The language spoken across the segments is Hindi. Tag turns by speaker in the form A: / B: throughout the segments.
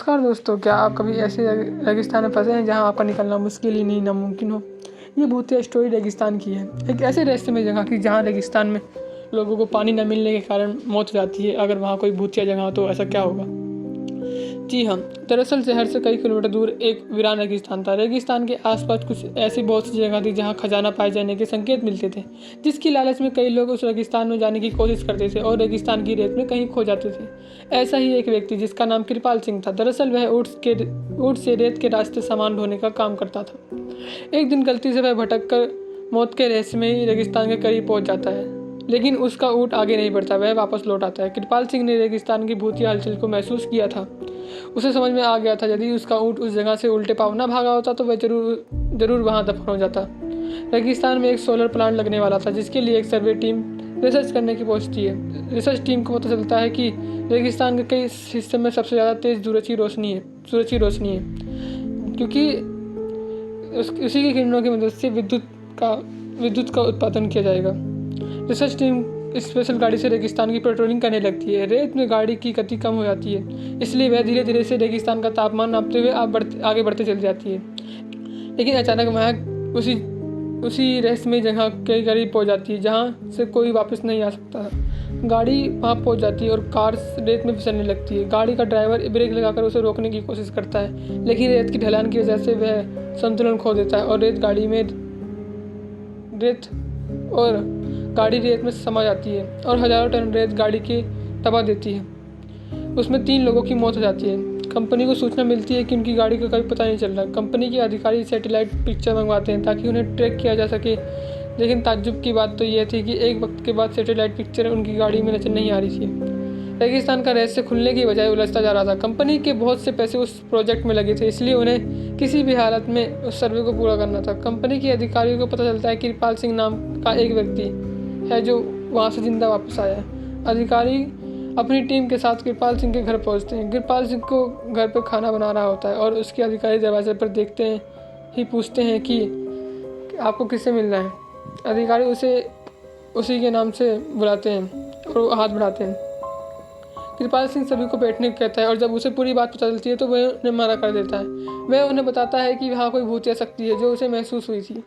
A: नमस्कार दोस्तों, क्या आप कभी ऐसे रेगिस्तान में फंसे हैं जहां आपका निकलना मुश्किल ही नहीं नामुमकिन हो। ये भूतिया स्टोरी रेगिस्तान की है, एक ऐसे रहस्यमय जगह की जहां रेगिस्तान में लोगों को पानी न मिलने के कारण मौत हो जाती है। अगर वहां कोई भूतिया जगह हो तो ऐसा क्या होगा। जी हाँ, दरअसल शहर से कई किलोमीटर दूर एक वीरान रेगिस्तान था। रेगिस्तान के आसपास कुछ ऐसी बहुत सी जगह थी जहाँ खजाना पाए जाने के संकेत मिलते थे, जिसकी लालच में कई लोग उस रेगिस्तान में जाने की कोशिश करते थे और रेगिस्तान की रेत में कहीं खो जाते थे। ऐसा ही एक व्यक्ति जिसका नाम कृपाल सिंह था। दरअसल वह ऊँट से रेत के रास्ते सामान ढोने का काम करता था। एक दिन गलती से वह भटक कर मौत के रहस्यमयी रेगिस्तान के करीब पहुंच जाता है, लेकिन उसका ऊँट आगे नहीं बढ़ता, वह वापस लौट आता है। कृपाल सिंह ने रेगिस्तान की भूतिया हलचल को महसूस किया था। उसे समझ में आ गया था, यदि उसका ऊँट उस जगह से उल्टे पाँव न भागा होता तो वह जरूर वहां दफन हो जाता। रेगिस्तान में एक सोलर प्लांट लगने वाला था, जिसके लिए एक सर्वे टीम रिसर्च करने की पहुंचती है। रिसर्च टीम को पता चलता है कि रेगिस्तान के कई हिस्से में सबसे ज़्यादा तेज सूरज की रोशनी है, क्योंकि उसी की किरणों की मदद से विद्युत का उत्पादन किया जाएगा। रिसर्च टीम स्पेशल गाड़ी से रेगिस्तान की पेट्रोलिंग करने लगती है। रेत में गाड़ी की गति कम हो जाती है, इसलिए वह धीरे धीरे से रेगिस्तान का तापमान नापते हुए आगे बढ़ते चली जाती है। लेकिन अचानक वह उसी रहस्यमय जगह के करीब पहुंच जाती है जहां से कोई वापस नहीं आ सकता। गाड़ी वहां पहुंच जाती है और कार रेत में फिसलने लगती है। गाड़ी का ड्राइवर ब्रेक लगाकर उसे रोकने की कोशिश करता है, लेकिन रेत की ढलान की वजह से वह संतुलन खो देता है और गाड़ी रेत में समा जाती है और हजारों टन रेत गाड़ी के दबा देती है। उसमें 3 लोगों की मौत हो जाती है। कंपनी को सूचना मिलती है कि उनकी गाड़ी का कोई पता नहीं चल रहा। कंपनी के अधिकारी सैटेलाइट पिक्चर मंगवाते हैं ताकि उन्हें ट्रैक किया जा सके, लेकिन ताज्जुब की बात तो यह थी कि एक वक्त के बाद सैटेलाइट पिक्चर उनकी गाड़ी में नजर नहीं आ रही थी। रेगिस्तान का रहस्य खुलने की बजाय उलझता जा रहा था। कंपनी के बहुत से पैसे उस प्रोजेक्ट में लगे थे, इसलिए उन्हें किसी भी हालत में उस सर्वे को पूरा करना था। कंपनी के अधिकारियों को पता चलता है कि कृपाल सिंह नाम का एक व्यक्ति है जो वहाँ से जिंदा वापस आया है। अधिकारी अपनी टीम के साथ कृपाल सिंह के घर पहुँचते हैं। कृपाल सिंह को घर पर खाना बना रहा होता है और उसके अधिकारी दरवाजे पर देखते ही पूछते हैं कि आपको किससे मिलना है। अधिकारी उसे उसी के नाम से बुलाते हैं और हाथ बढ़ाते हैं। कृपाल सिंह सभी को बैठने को कहता है और जब उसे पूरी बात पता चलती है तो वह उन्हें मना कर देता है। वह उन्हें बताता है कि वहाँ कोई भूतिया शक्ति है जो उसे महसूस हुई थी।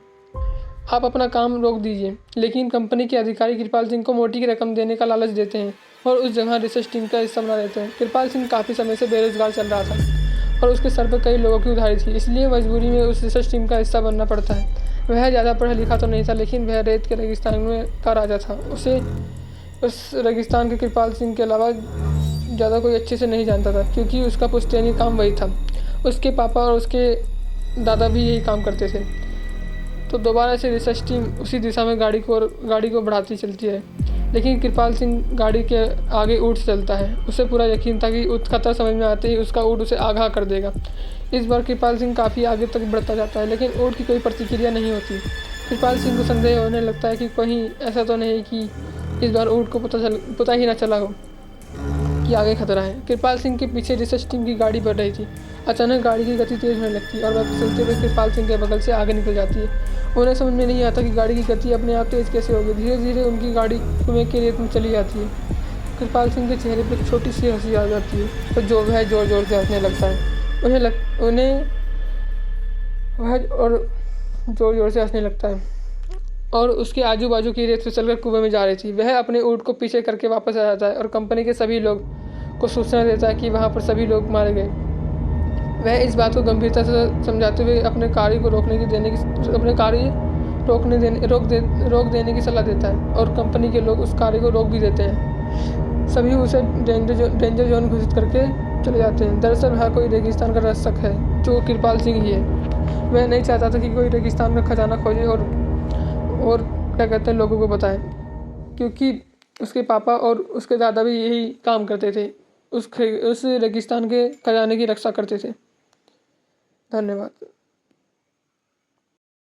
A: आप अपना काम रोक दीजिए। लेकिन कंपनी के अधिकारी कृपाल सिंह को मोटी की रकम देने का लालच देते हैं और उस जगह रिसर्च टीम का हिस्सा बना देते हैं। कृपाल सिंह काफ़ी समय से बेरोजगार चल रहा था और उसके सर पर कई लोगों की उधारी थी, इसलिए मजबूरी में उस रिसर्च टीम का हिस्सा बनना पड़ता है। वह ज़्यादा पढ़ा लिखा तो नहीं था, लेकिन वह रेत के रेगिस्तान में का राजा था। उसे उस रेगिस्तान के कृपाल सिंह के अलावा ज़्यादा कोई अच्छे से नहीं जानता था, क्योंकि उसका पुश्तैनी काम वही था। उसके पापा और उसके दादा भी यही काम करते थे। तो दोबारा से रिसर्च टीम उसी दिशा में गाड़ी को बढ़ाती चलती है, लेकिन कृपाल सिंह गाड़ी के आगे ऊँट से चलता है। उसे पूरा यकीन था कि खतरा समझ में आते ही उसका ऊँट उसे आगाह कर देगा। इस बार कृपाल सिंह काफ़ी आगे तक बढ़ता जाता है, लेकिन ऊँट की कोई प्रतिक्रिया नहीं होती। कृपाल सिंह को संदेह होने लगता है कि कहीं ऐसा तो नहीं कि इस बार ऊँट को पता ही ना चला हो कि आगे खतरा है। कृपाल सिंह के पीछे रिसर्च टीम की गाड़ी बढ़ रही थी। अचानक गाड़ी की गति तेज होने लगती है और वह फिसलते हुए कृपाल सिंह के बगल से आगे निकल जाती है। उन्हें समझ में नहीं आता कि गाड़ी की गति अपने आप तेज कैसे होगी। धीरे धीरे उनकी गाड़ी कुएं के रेत में चली जाती है। कृपाल सिंह के चेहरे पर छोटी सी हंसी आ जाती है और वह जोर जोर से हंसने लगता है। वह जोर जोर से हंसने लगता है और उसके आजू बाजू की रेत फिसलकर कुएं में जा रही थी। वह अपने ऊँट को पीछे करके वापस आ जाता है और कंपनी के सभी लोग को सूचना देता है कि वहाँ पर सभी लोग मारे गए। वह इस बात को गंभीरता से समझाते हुए अपने कार्य को रोक देने की सलाह देता है और कंपनी के लोग उस कार्य को रोक भी देते हैं। सभी उसे डेंजर जोन घोषित करके चले जाते हैं। दरअसल वहाँ कोई रेगिस्तान का रक्षक है जो कृपाल सिंह ही है। वह नहीं चाहता था कि कोई रेगिस्तान में खजाना खोजे और क्या कहते हैं लोगों को बताएं, क्योंकि उसके पापा और उसके दादा भी यही काम करते थे, उस रेगिस्तान के खजाने की रक्षा करते थे। धन्यवाद।